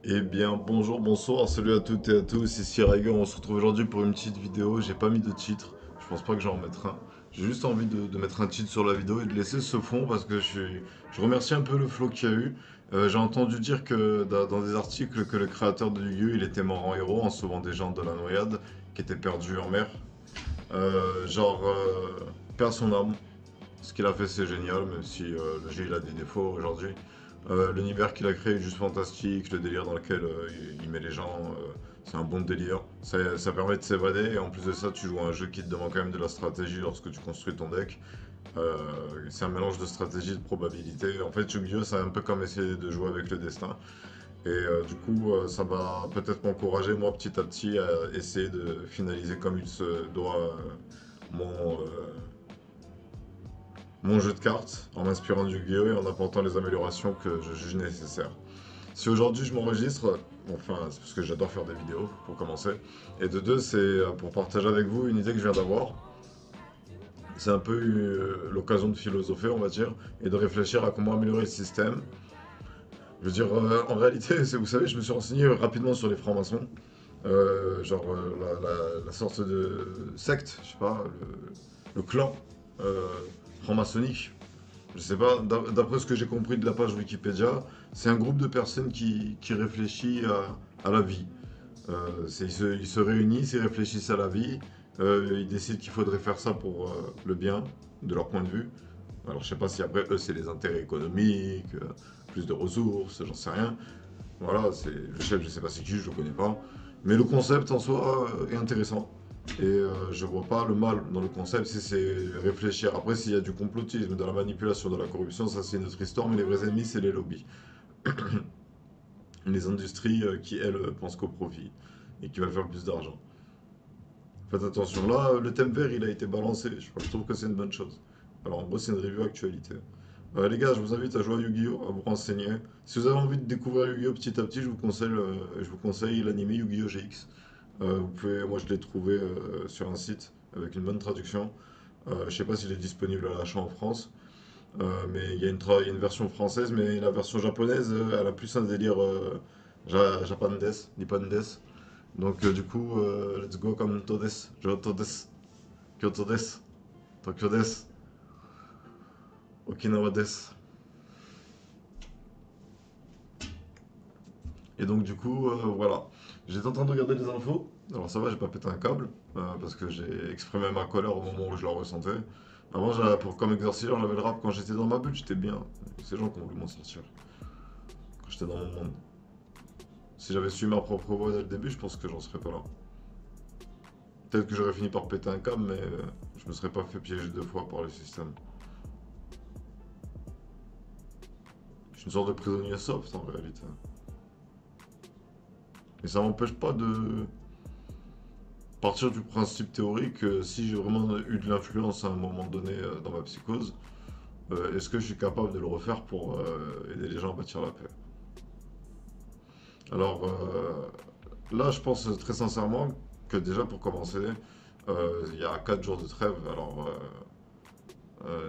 Eh bien, bonjour, bonsoir, salut à toutes et à tous, ici Raiger, on se retrouve aujourd'hui pour une petite vidéo, j'ai pas mis de titre, je pense pas que j'en remettrai un. J'ai juste envie de mettre un titre sur la vidéo et de laisser ce fond parce que je remercie un peu le flow qu'il y a eu. J'ai entendu dire que dans des articles que le créateur de Yu-Gi-Oh! Il était mort en héros en sauvant des gens de la noyade qui étaient perdus en mer. Perd son âme. Ce qu'il a fait, c'est génial, même si le jeu il a des défauts aujourd'hui. L'univers qu'il a créé est juste fantastique, le délire dans lequel il met les gens, c'est un bon délire. Ça permet de s'évader, et en plus de ça, tu joues à un jeu qui te demande quand même de la stratégie lorsque tu construis ton deck. Euh, c'est un mélange de stratégie et de probabilité. En fait, Yu-Gi-Oh! C'est un peu comme essayer de jouer avec le destin. Et du coup, ça va peut-être m'encourager, moi, petit à petit, à essayer de finaliser comme il se doit mon, mon jeu de cartes en m'inspirant du Yu-Gi-Oh! Et en apportant les améliorations que je juge nécessaires. Si aujourd'hui je m'enregistre, enfin, c'est parce que j'adore faire des vidéos pour commencer, et de deux, c'est pour partager avec vous une idée que je viens d'avoir. C'est un peu l'occasion de philosopher, on va dire, et de réfléchir à comment améliorer le système. Je veux dire, en réalité, vous savez, je me suis renseigné rapidement sur les francs-maçons, la sorte de secte, je sais pas, le clan euh, franc-maçonnique. Je sais pas, d'après ce que j'ai compris de la page Wikipédia, c'est un groupe de personnes qui réfléchit à la vie. Ils se réunissent, ils réfléchissent à la vie, ils décident qu'il faudrait faire ça pour le bien, de leur point de vue. Alors je sais pas si après eux c'est les intérêts économiques, plus de ressources, j'en sais rien. Voilà, c'est le chef, je sais pas c'est qui, je le connais pas. Mais le concept en soi est intéressant. Et je vois pas le mal dans le concept si c'est réfléchir. Après, s'il y a du complotisme, de la manipulation, de la corruption, ça c'est une autre histoire. Mais les vrais ennemis, c'est les lobbies. Les industries qui, elles, pensent qu'au profit et qui veulent faire plus d'argent. Faites attention. Là, le thème vert, il a été balancé. Je trouve que c'est une bonne chose. Alors, en gros, c'est une review actualité. Les gars, je vous invite à jouer à Yu-Gi-Oh! À vous renseigner. Si vous avez envie de découvrir Yu-Gi-Oh! Petit à petit, je vous conseille l'anime Yu-Gi-Oh! GX. Moi, je l'ai trouvé sur un site avec une bonne traduction. Je sais pas s'il est disponible à l'achat en France, mais il y a une version française, mais la version japonaise, elle a plus un délire japandes, nippondes. Donc, du coup, let's go comme Todes, Johto des, Kyoto des, Tokyo des, Okinawa des. Et donc, du coup, voilà. J'étais en train de regarder les infos. Alors, ça va, j'ai pas pété un câble, parce que j'ai exprimé ma colère au moment où je la ressentais. Avant, comme exorciseur, j'avais le rap quand j'étais dans ma bulle, j'étais bien. Ces gens qui ont voulu m'en sortir. Quand j'étais dans mon monde. Si j'avais su ma propre voix dès le début, je pense que j'en serais pas là. Peut-être que j'aurais fini par péter un câble, mais je me serais pas fait piéger deux fois par le système. Je suis une sorte de prisonnier soft en réalité. Mais ça m'empêche pas de partir du principe théorique que si j'ai vraiment eu de l'influence à un moment donné dans ma psychose, est-ce que je suis capable de le refaire pour aider les gens à bâtir la paix? Alors là, je pense très sincèrement que déjà pour commencer, il y a 4 jours de trêve. Alors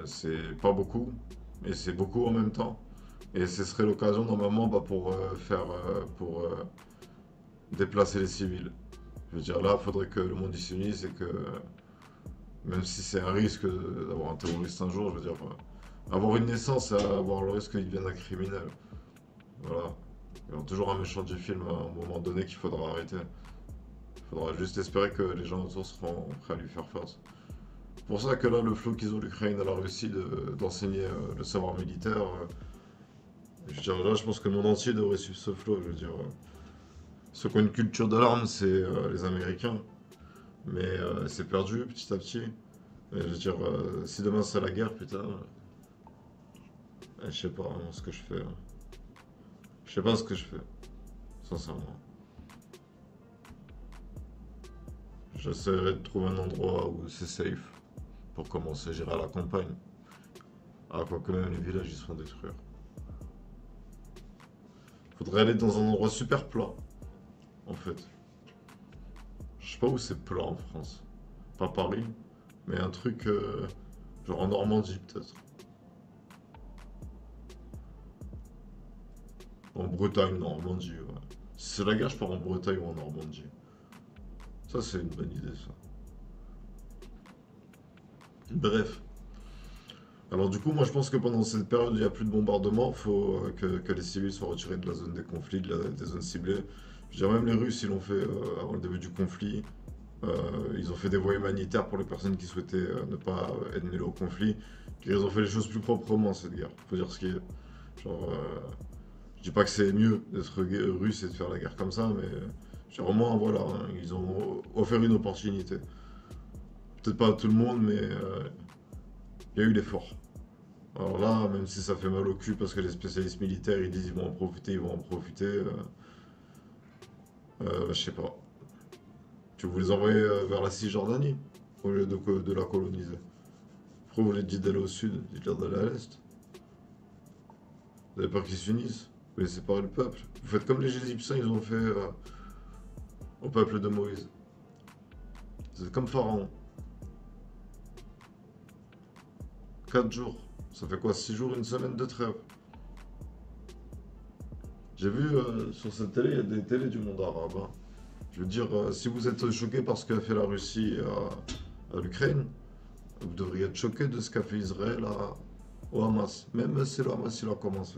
c'est pas beaucoup, mais c'est beaucoup en même temps. Et ce serait l'occasion normalement pour déplacer les civils. Je veux dire, là, il faudrait que le monde y s'unisse et que, même si c'est un risque d'avoir un terroriste un jour, je veux dire, avoir une naissance et avoir le risque qu'il devienne un criminel. Voilà. Il y aura toujours un méchant du film à un moment donné qu'il faudra arrêter. Il faudra juste espérer que les gens autour seront prêts à lui faire face. C'est pour ça que là, le flot qu'ils ont l'Ukraine, elle a réussi d'enseigner le savoir militaire. Je veux dire, là, je pense que le monde entier devrait suivre ce flot. Je veux dire, ceux qui ont une culture de l'arme, c'est les Américains. Mais c'est perdu petit à petit. Et je veux dire, si demain c'est la guerre, putain, je sais pas vraiment ce que je fais. Je sais pas ce que je fais, sincèrement. J'essaierai de trouver un endroit où c'est safe pour commencer. J'irai à la campagne. Ah, quoique même les villages ils se font détruire. Faudrait aller dans un endroit super plat, en fait. Je sais pas où c'est plat en France. Pas Paris, mais un truc genre en Normandie peut-être. En Bretagne, Normandie, ouais. Si c'est la guerre, je pars en Bretagne ou en Normandie. Ça, c'est une bonne idée, ça. Bref. Alors du coup, moi je pense que pendant cette période où il n'y a plus de bombardement, il faut que les civils soient retirés de la zone des conflits, des zones ciblées. Je dirais même les Russes, ils l'ont fait avant le début du conflit. Ils ont fait des voies humanitaires pour les personnes qui souhaitaient ne pas être mêlées au conflit. Ils ont fait les choses plus proprement cette guerre. Faut dire ce qui est. Genre, je dis pas que c'est mieux d'être russe et de faire la guerre comme ça, mais genre, au moins voilà, hein, ils ont offert une opportunité. Peut-être pas à tout le monde, mais il y a eu l'effort. Alors là, même si ça fait mal au cul parce que les spécialistes militaires ils disent ils vont en profiter, ils vont en profiter, je sais pas. Tu vous les envoyer vers la Cisjordanie au lieu de la coloniser. Pourquoi vous les dites d'aller au sud, dites-leur d'aller à l'est. Vous avez peur qu'ils s'unissent, vous les séparez le peuple. Vous faites comme les Égyptiens ils ont fait au peuple de Moïse. C'est comme Pharaon. 4 jours. Ça fait quoi? 6 jours, une semaine de trêve. J'ai vu sur cette télé, il y a des télés du monde arabe, hein. Je veux dire, si vous êtes choqué par ce qu'a fait la Russie à l'Ukraine, vous devriez être choqué de ce qu'a fait Israël au Hamas. Même si le Hamas il a commencé.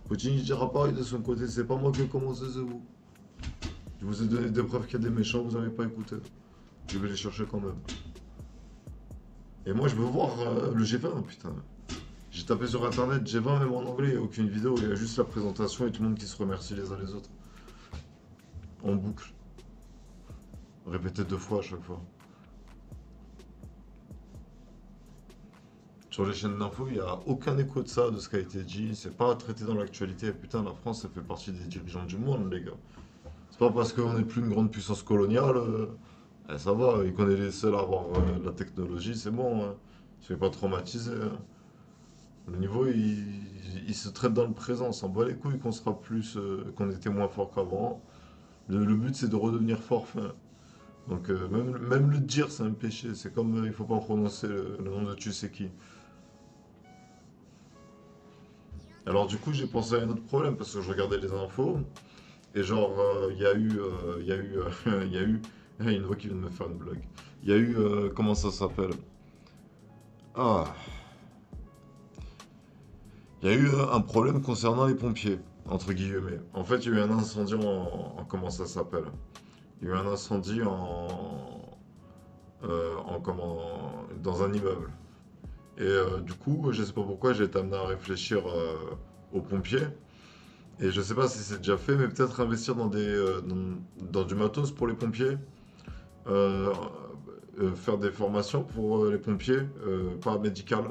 Poutine il dira pareil de son côté, c'est pas moi qui ai commencé, c'est vous. Je vous ai donné des preuves qu'il y a des méchants, vous n'avez pas écouté. Je vais les chercher quand même. Et moi je veux voir le G20, putain. J'ai tapé sur internet G20 même en anglais, il n'y a aucune vidéo, il y a juste la présentation et tout le monde qui se remercie les uns les autres. En boucle. Répété 2 fois à chaque fois. Sur les chaînes d'infos, il n'y a aucun écho de ça, de ce qui a été dit. C'est pas traité dans l'actualité. Putain, la France, ça fait partie des dirigeants du monde, les gars. C'est pas parce qu'on n'est plus une grande puissance coloniale. Ça va, et qu'on est les seuls à avoir la technologie, c'est bon, hein. Je ne suis pas traumatisé, hein. Le niveau, il se traite dans le présent. On s'en bat les couilles qu'on sera plus, qu'on était moins fort qu'avant. Le but, c'est de redevenir fort. Fin. Donc, même le dire, c'est un péché. C'est comme il faut pas prononcer le nom de tu sais qui. Alors du coup, j'ai pensé à un autre problème parce que je regardais les infos et genre il y a eu, il y a eu, il y a une voix qui vient de me faire une blague. Il y a eu, comment ça s'appelle? Ah, il y a eu un problème concernant les pompiers entre guillemets. En fait, il y a eu un incendie comment ça s'appelle? Il y a eu un incendie dans un immeuble. Et du coup, je sais pas pourquoi, j'ai été amené à réfléchir aux pompiers. Et je sais pas si c'est déjà fait, mais peut-être investir dans du matos pour les pompiers. Euh, Faire des formations pour les pompiers, paramédicales,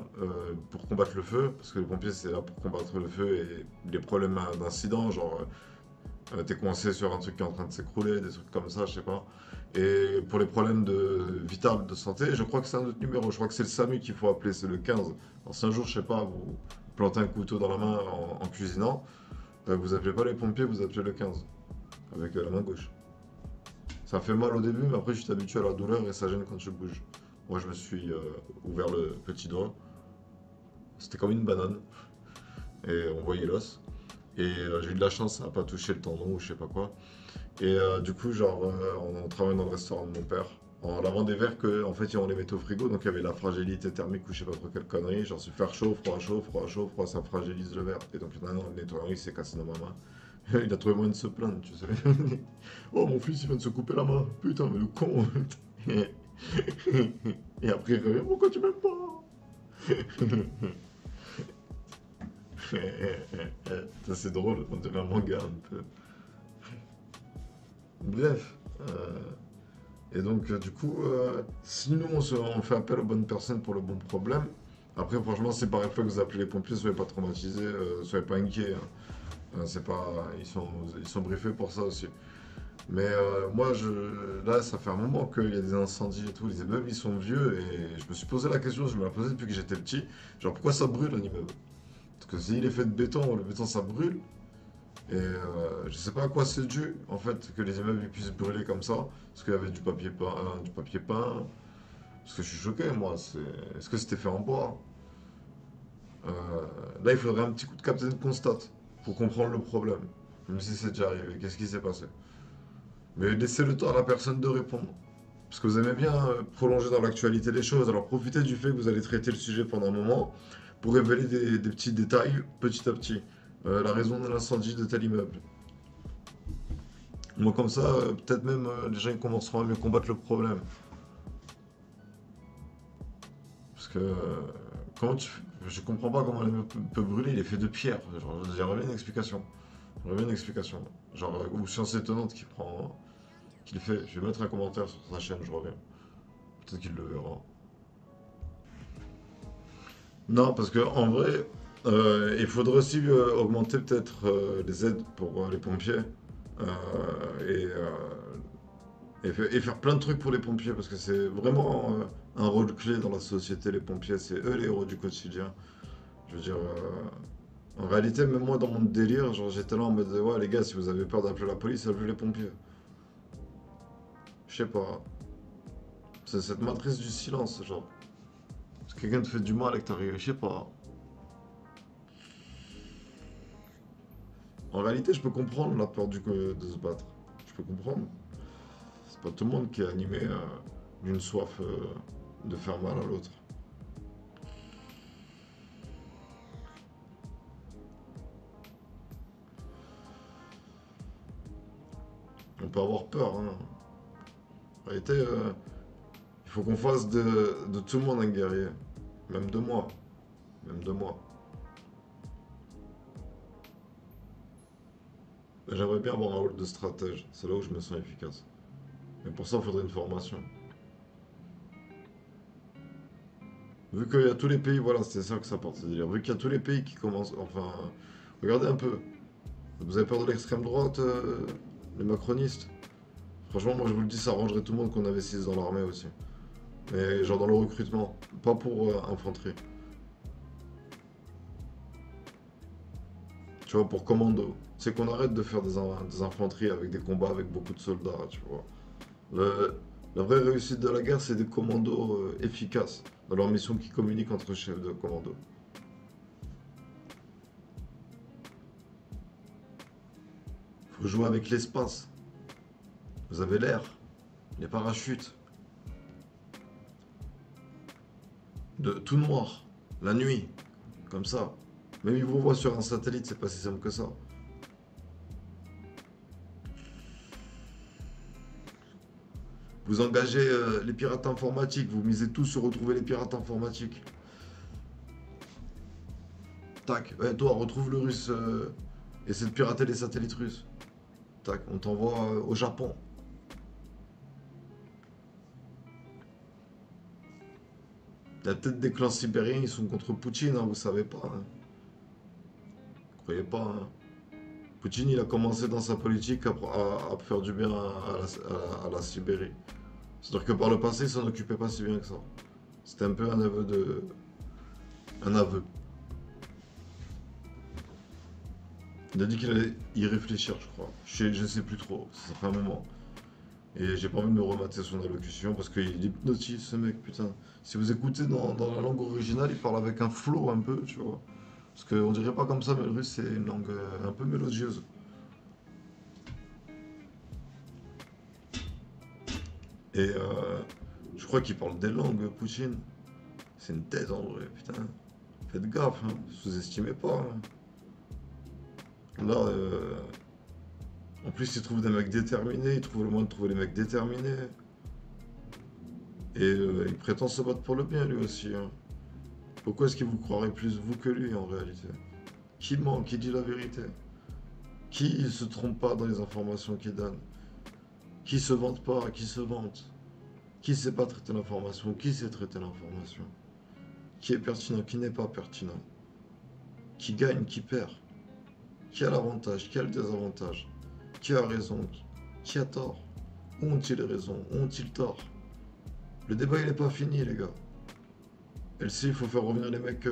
pour combattre le feu. Parce que les pompiers, c'est là pour combattre le feu et les problèmes d'incidents. Genre, t'es coincé sur un truc qui est en train de s'écrouler, des trucs comme ça, je sais pas. Et pour les problèmes vital de santé, je crois que c'est un autre numéro. Je crois que c'est le SAMU qu'il faut appeler, c'est le 15. Alors si un jour, je sais pas, vous plantez un couteau dans la main en cuisinant, vous appelez pas les pompiers, vous appelez le 15 avec la main gauche. Ça fait mal au début, mais après, je suis habitué à la douleur et ça gêne quand je bouge. Moi, je me suis ouvert le petit doigt. C'était comme une banane et on voyait l'os. Et j'ai eu de la chance, ça n'a pas touché le tendon ou je sais pas quoi. Et du coup, genre, on travaillait dans le restaurant de mon père. En lavant des verres que, en fait, on les mettait au frigo, donc il y avait la fragilité thermique ou je sais pas trop quelle connerie. Genre, se faire chaud, froid, chaud, froid, chaud, froid, ça fragilise le verre. Et donc, il y en a un, le nettoyant, il s'est cassé dans ma main. Il a trouvé moyen de se plaindre, tu sais. Oh, mon fils, il vient de se couper la main. Putain, mais le con. Et après, il revient, pourquoi tu m'aimes pas? Ça, c'est drôle, on dirait un manga un peu. Bref. Et donc, du coup, si nous, on fait appel aux bonnes personnes pour le bon problème, après, franchement, c'est pas réflexe que vous appelez les pompiers, soyez pas traumatisés, soyez pas inquiets, hein. C'est pas, ils sont briefés pour ça aussi. Mais moi, là, ça fait un moment qu'il y a des incendies et tout. Les immeubles, ils sont vieux et je me suis posé la question, je me la posais depuis que j'étais petit. Genre, pourquoi ça brûle un immeuble? Parce que s'il est fait de béton, le béton ça brûle. Et je sais pas à quoi c'est dû, en fait, que les immeubles ils puissent brûler comme ça. Parce qu'il y avait du papier peint, du papier peint. Parce que je suis choqué, moi. Est-ce que c'était fait en bois? Là, il faudrait un petit coup de capitaine constate pour comprendre le problème. Même si c'est déjà arrivé. Qu'est-ce qui s'est passé? Mais laissez le temps à la personne de répondre. Parce que vous aimez bien prolonger dans l'actualité les choses. Alors profitez du fait que vous allez traiter le sujet pendant un moment pour révéler des petits détails petit à petit. La raison de l'incendie de tel immeuble. Moi comme ça, peut-être même les gens ils commenceront à mieux combattre le problème. Parce que comment tu... Je comprends pas comment l'immeuble peut brûler, il est fait de pierre. Genre, j'aimerais bien une explication. J'aimerais bien une explication. Genre, ou science étonnante qui le fait. Je vais mettre un commentaire sur sa chaîne, je reviens. Peut-être qu'il le verra. Non, parce que en vrai, il faudrait aussi augmenter peut-être les aides pour les pompiers et, et faire plein de trucs pour les pompiers parce que c'est vraiment un rôle clé dans la société. Les pompiers, c'est eux les héros du quotidien. Je veux dire, en réalité, même moi dans mon délire, genre j'étais là en mode ouais les gars, si vous avez peur d'appeler la police, appelez les pompiers. Je sais pas, c'est cette matrice du silence, genre. Si quelqu'un te fait du mal et que t'arrives, je sais pas. En réalité, je peux comprendre la peur de se battre. Je peux comprendre. C'est pas tout le monde qui est animé d'une soif de faire mal à l'autre. On peut avoir peur, hein. En réalité, il faut qu'on fasse de tout le monde un guerrier. Même de moi. Même de moi. J'aimerais bien avoir un rôle de stratège. C'est là où je me sens efficace. Mais pour ça, il faudrait une formation. Vu qu'il y a tous les pays, voilà, c'est ça que ça porte, c'est-à-dire, vu qu'il y a tous les pays qui commencent, enfin, regardez un peu, vous avez peur de l'extrême droite, les macronistes? Franchement, moi je vous le dis, ça arrangerait tout le monde qu'on investisse dans l'armée aussi. Mais genre dans le recrutement, pas pour infanterie. Tu vois, pour commando. C'est qu'on arrête de faire des infanteries avec des combats avec beaucoup de soldats, tu vois. Le- la vraie réussite de la guerre, c'est des commandos efficaces dans leur mission qui communiquent entre chefs de commando. Faut jouer avec l'espace. Vous avez l'air, les parachutes, de tout noir, la nuit, comme ça. Même ils vous voient sur un satellite, c'est pas si simple que ça. Vous engagez les pirates informatiques, vous misez tout sur retrouver les pirates informatiques. Tac, ouais, toi, retrouve le russe, essaie de pirater les satellites russes. Tac, on t'envoie au Japon. Il y a peut-être des clans sibériens, ils sont contre Poutine, hein, vous savez pas, hein. Croyez pas, hein. Poutine, il a commencé dans sa politique à faire du bien à la Sibérie. C'est-à-dire que par le passé, il s'en occupait pas si bien que ça. C'était un peu un aveu de... Un aveu. Il a dit qu'il allait y réfléchir, je crois. Je sais plus trop, ça fait un moment. Et j'ai pas envie de me remater son allocution parce qu'il hypnotise ce mec, putain. Si vous écoutez dans la langue originale, il parle avec un flow un peu, tu vois. Parce qu'on dirait pas comme ça, mais le russe c'est une langue un peu mélodieuse. Et je crois qu'il parle des langues, Poutine. C'est une tête en vrai, putain. Faites gaffe, hein. Sous-estimez pas, hein. Là, en plus, il trouve des mecs déterminés, il trouve le moyen de trouver les mecs déterminés. Et il prétend se battre pour le bien lui aussi, hein. Pourquoi est-ce qu'il vous croirait plus vous que lui en réalité? Qui ment, qui dit la vérité? Qui se trompe pas dans les informations qu'il donne? Qui se vante pas, qui se vante? Qui sait pas traiter l'information? Qui sait traiter l'information? Qui est pertinent, qui n'est pas pertinent? Qui gagne, qui perd? Qui a l'avantage, qui a le désavantage? Qui a raison, qui a tort? Ont-ils raison, ont-ils tort? Le débat il est pas fini les gars. Et si il faut faire revenir les mecs,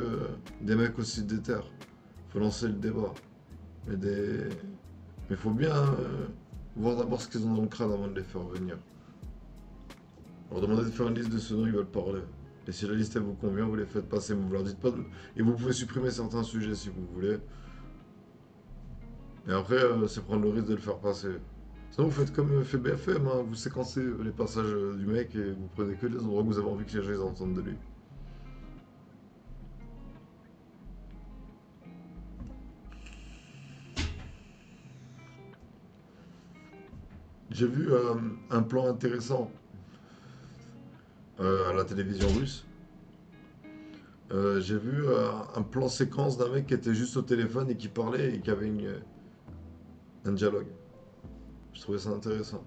des mecs aussi déter. Faut lancer le débat. Mais des... Mais faut bien voir d'abord ce qu'ils ont dans le crâne avant de les faire venir. Leur demander de faire une liste de ce dont ils veulent parler. Et si la liste elle vous convient, vous les faites passer, mais vous leur dites pas. Et vous pouvez supprimer certains sujets si vous voulez. Et après, c'est prendre le risque de le faire passer. Sinon, vous faites comme fait BFM, hein, vous séquencez les passages du mec et vous prenez que les endroits que vous avez envie que les gens ils entendent de lui. J'ai vu un plan intéressant à la télévision russe. J'ai vu un plan séquence d'un mec qui était juste au téléphone et qui parlait et qui avait un dialogue. Je trouvais ça intéressant.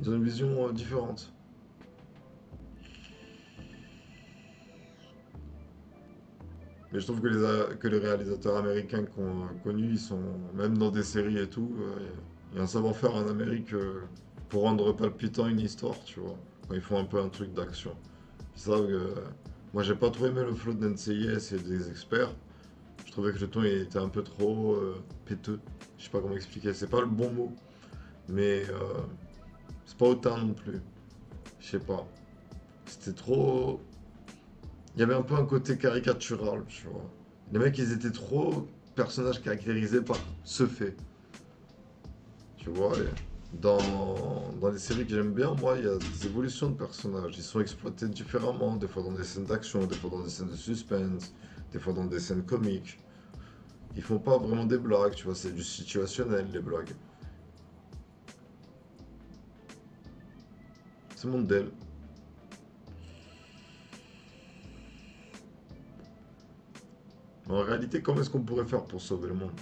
Ils ont une vision différente. Mais je trouve que que les réalisateurs américains qu'on a connus, ils sont, même dans des séries et tout, il y a un savoir-faire en Amérique pour rendre palpitant une histoire, tu vois. Quand ils font un peu un truc d'action. Ils savent que. Moi, j'ai pas trop aimé le flow de NCIS et des experts. Je trouvais que le ton il était un peu trop péteux. Je sais pas comment expliquer, c'est pas le bon mot. Mais c'est pas autant non plus. Je sais pas. C'était trop. Il y avait un peu un côté caricatural, tu vois. Les mecs, ils étaient trop personnages caractérisés par ce fait. Tu vois, dans les séries que j'aime bien, moi, il y a des évolutions de personnages. Ils sont exploités différemment, des fois dans des scènes d'action, des fois dans des scènes de suspense, des fois dans des scènes comiques. Ils font pas vraiment des blagues, tu vois, c'est du situationnel, les blagues. C'est mon modèle. Mais en réalité, comment est-ce qu'on pourrait faire pour sauver le monde?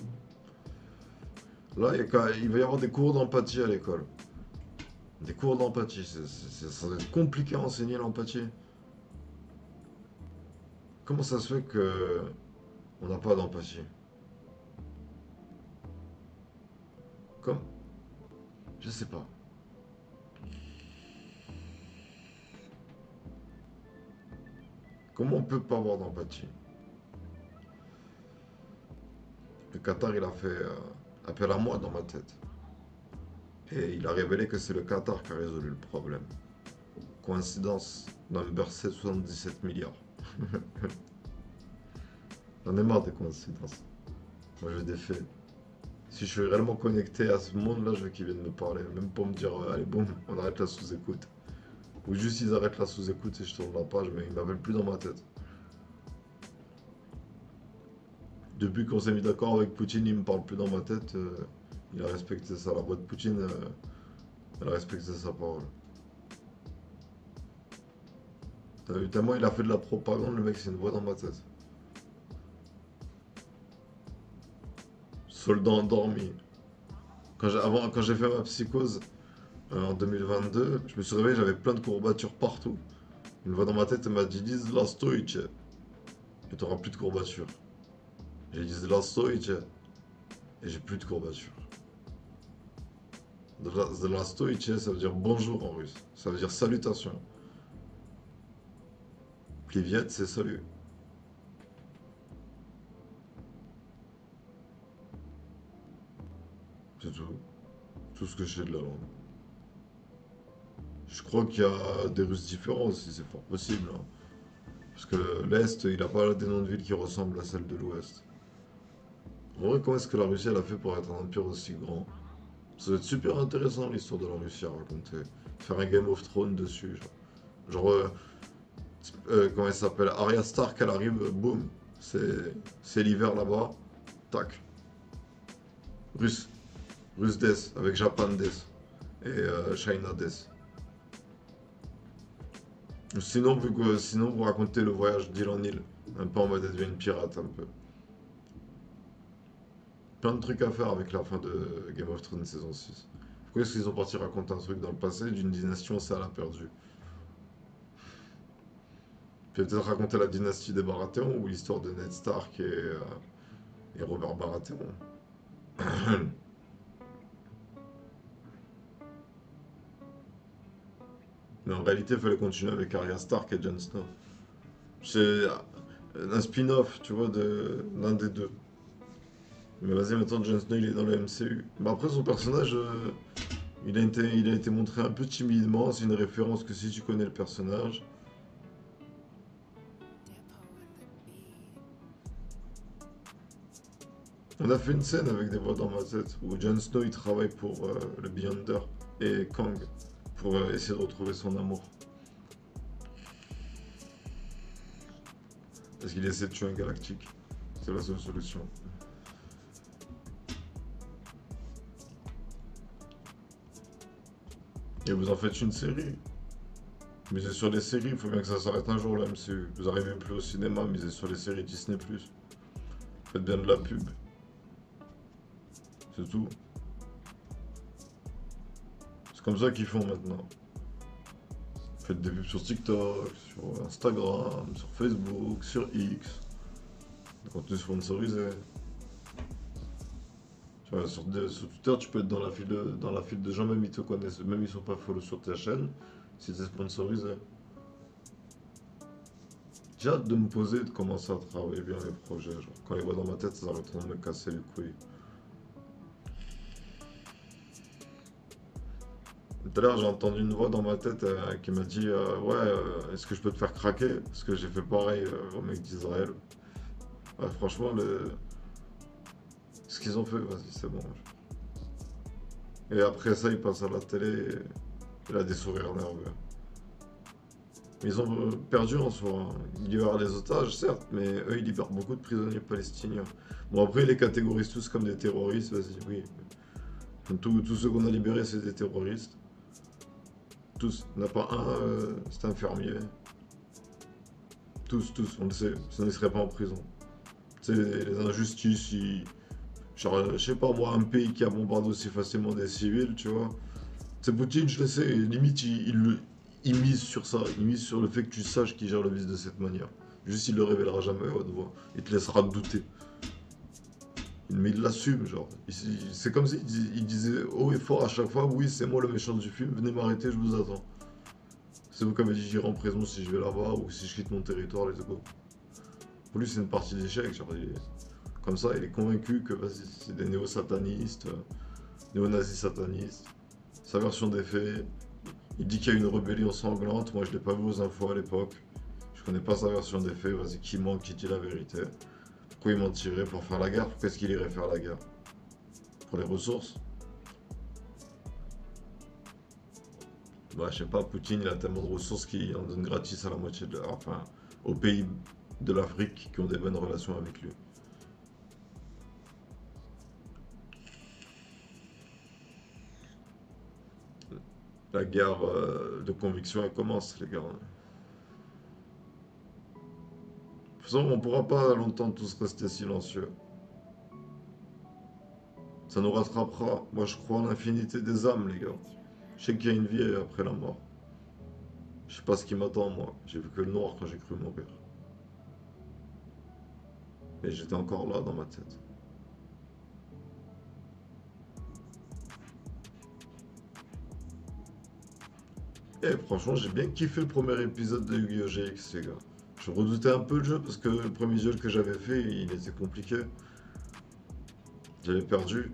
Là, il va y avoir des cours d'empathie à l'école. Des cours d'empathie, ça va être compliqué à enseigner l'empathie. Comment ça se fait que on n'a pas d'empathie? Comme? Je sais pas. Comment on peut pas avoir d'empathie? Le Qatar, il a fait appel à moi dans ma tête. Et il a révélé que c'est le Qatar qui a résolu le problème. Coïncidence, number 77 milliards. J'en ai marre des coïncidences. Moi, je veux des faits. Si je suis réellement connecté à ce monde-là, je veux qu'ils viennent me parler. Même pour me dire, allez, boum, on arrête la sous-écoute. Ou juste ils arrêtent la sous-écoute et je tourne la page, mais ils m'appellent plus dans ma tête. Depuis qu'on s'est mis d'accord avec Poutine, il me parle plus dans ma tête. Il a respecté ça. La voix de Poutine, elle a respecté sa parole. T'as vu, tellement il a fait de la propagande, le mec, c'est une voix dans ma tête. Soldat endormi. Quand j'ai fait ma psychose en 2022, je me suis réveillé, j'avais plein de courbatures partout. Une voix dans ma tête elle m'a dit Dis la stoïche et t'auras plus de courbatures. J'ai dit la stoïche et j'ai plus de courbatures. De la stoïche, ça veut dire bonjour en russe. Ça veut dire salutation. Pliviet, c'est salut. C'est tout. Tout ce que je sais de la langue. Je crois qu'il y a des Russes différents aussi, c'est fort possible, hein. Parce que l'Est, il n'a pas des noms de villes qui ressemblent à celles de l'Ouest. En vrai, comment est-ce que la Russie elle a fait pour être un empire aussi grand? Ça va être super intéressant l'histoire de la Russie à raconter. Faire un Game of Thrones dessus. Genre, comment elle s'appelle? Arya Stark, elle arrive, boum. C'est l'hiver là-bas. Tac. Russe. Russe Death, avec Japan Death. Et China Death. Sinon, sinon, vous racontez le voyage d'île en île. Un peu en mode devient une pirate, un peu. Plein de trucs à faire avec la fin de Game of Thrones saison 6. Pourquoi est-ce qu'ils ont parti raconter un truc dans le passé d'une dynastie ça l'a perdu? Peut-être raconter la dynastie des Baratheon ou l'histoire de Ned Stark et Robert Baratheon. Mais en réalité, il fallait continuer avec Arya Stark et Jon Snow. C'est un spin-off, tu vois, d'un des deux. Mais vas-y, maintenant Jon Snow, il est dans le MCU. Bah après, son personnage, il a été montré un peu timidement. C'est une référence que si tu connais le personnage. On a fait une scène avec des voix dans ma tête où Jon Snow il travaille pour le Beyonder et Kang pour essayer de retrouver son amour. Parce qu'il essaie de tuer un galactique. C'est la seule solution. Et vous en faites une série. Misez sur les séries, il faut bien que ça s'arrête un jour là, MCU. Vous arrivez plus au cinéma, misez sur les séries Disney+. Faites bien de la pub. C'est tout. C'est comme ça qu'ils font maintenant. Faites des pubs sur TikTok, sur Instagram, sur Facebook, sur X. Des contenus sponsorisés. Tu vois, sur Twitter, tu peux être dans la file de gens, même ils te connaissent, même ils sont pas follow sur ta chaîne, si c'est sponsorisé. J'ai hâte de me poser et de commencer à travailler bien les projets. Genre, quand les voix dans ma tête, ça arrête de me casser les couilles. Tout à l'heure, j'ai entendu une voix dans ma tête qui m'a dit ouais, est-ce que je peux te faire craquer? Parce que j'ai fait pareil au mec d'Israël. Ouais, franchement, ce qu'ils ont fait, vas-y, c'est bon. Et après ça, il passe à la télé et il a des sourires nerveux. Ils ont perdu en soi, hein. Ils libèrent les otages, certes, mais eux, ils libèrent beaucoup de prisonniers palestiniens. Bon, après, ils les catégorisent tous comme des terroristes, vas-y, oui. Tous ceux qu'on a libérés, c'est des terroristes. Tous. Il n'y en a pas un, c'est un fermier. Tous, on le sait. Sinon, ils ne seraient pas en prison. Tu sais, les injustices, genre, je sais pas moi, un pays qui a bombardé aussi facilement des civils, tu vois. C'est Poutine, je le sais, limite, il mise sur ça. Il mise sur le fait que tu saches qu'il gère le vice de cette manière. Juste, il le révélera jamais à haute voix. Il te laissera douter. Mais il l'assume, genre. C'est comme s'il disait haut et fort à chaque fois, oui, c'est moi le méchant du film, venez m'arrêter, je vous attends. C'est vous qui m'avez dit j'irai en prison si je vais là-bas ou si je quitte mon territoire, let's go. Pour lui, c'est une partie d'échec, genre, comme ça, il est convaincu que vas-y, c'est des néo-satanistes, néo-nazis satanistes. Sa version des faits, il dit qu'il y a une rébellion sanglante, moi je l'ai pas vu aux infos à l'époque. Je connais pas sa version des faits, vas-y, qui ment, qui dit la vérité. Pourquoi il mentirait pour faire la guerre? Pourquoi est-ce qu'il irait faire la guerre? Pour les ressources? Bah, je sais pas, Poutine, il a tellement de ressources qu'il en donne gratis à la moitié de enfin, aux pays de l'Afrique qui ont des bonnes relations avec lui. La guerre de conviction, elle commence, les gars. De toute façon, on pourra pas longtemps tous rester silencieux. Ça nous rattrapera. Moi, je crois en l'infinité des âmes, les gars. Je sais qu'il y a une vie après la mort. Je sais pas ce qui m'attend, moi. J'ai vu que le noir quand j'ai cru mourir. Mais j'étais encore là dans ma tête. Et franchement, j'ai bien kiffé le premier épisode de Yu-Gi-Oh! GX, les gars. Je redoutais un peu le jeu parce que le premier jeu que j'avais fait, il était compliqué. J'avais perdu.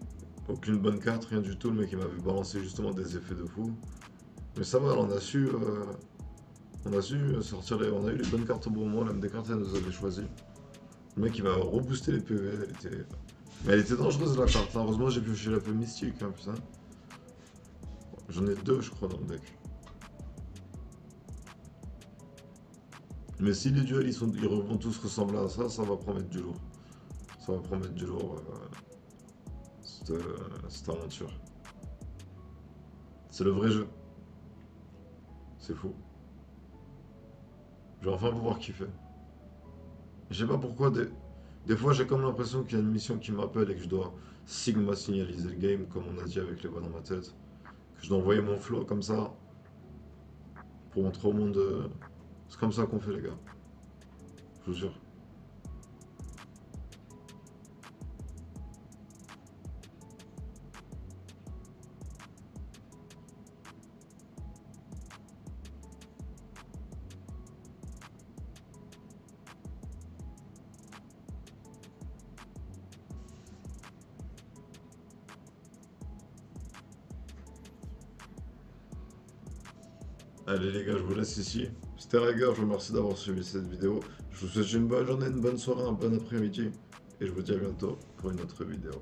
Aucune bonne carte, rien du tout. Le mec, il m'avait balancé justement des effets de fou. Mais ça va, on a su sortir on a eu les bonnes cartes au bon moment. La des cartes, elle nous avait choisi. Le mec, il m'a reboosté les PV. Mais elle était dangereuse la carte, hein. Heureusement, j'ai pioché la peu mystique, hein, putain. J'en ai deux, je crois, dans le deck. Mais si les duels ils vont tous ressembler à ça, ça va promettre du lourd. Ça va promettre du lourd, cette aventure. C'est le vrai jeu. C'est fou. Je vais enfin pouvoir kiffer. Je sais pas pourquoi, des fois j'ai comme l'impression qu'il y a une mission qui m'appelle et que je dois Sigma signaliser le game, comme on a dit avec les voix dans ma tête. Que je dois envoyer mon flow comme ça, pour montrer au monde. C'est comme ça qu'on fait, les gars. Je vous jure. Allez les gars, je vous laisse ici. C'était Rager, je vous remercie d'avoir suivi cette vidéo. Je vous souhaite une bonne journée, une bonne soirée, un bon après-midi. Et je vous dis à bientôt. pour une autre vidéo.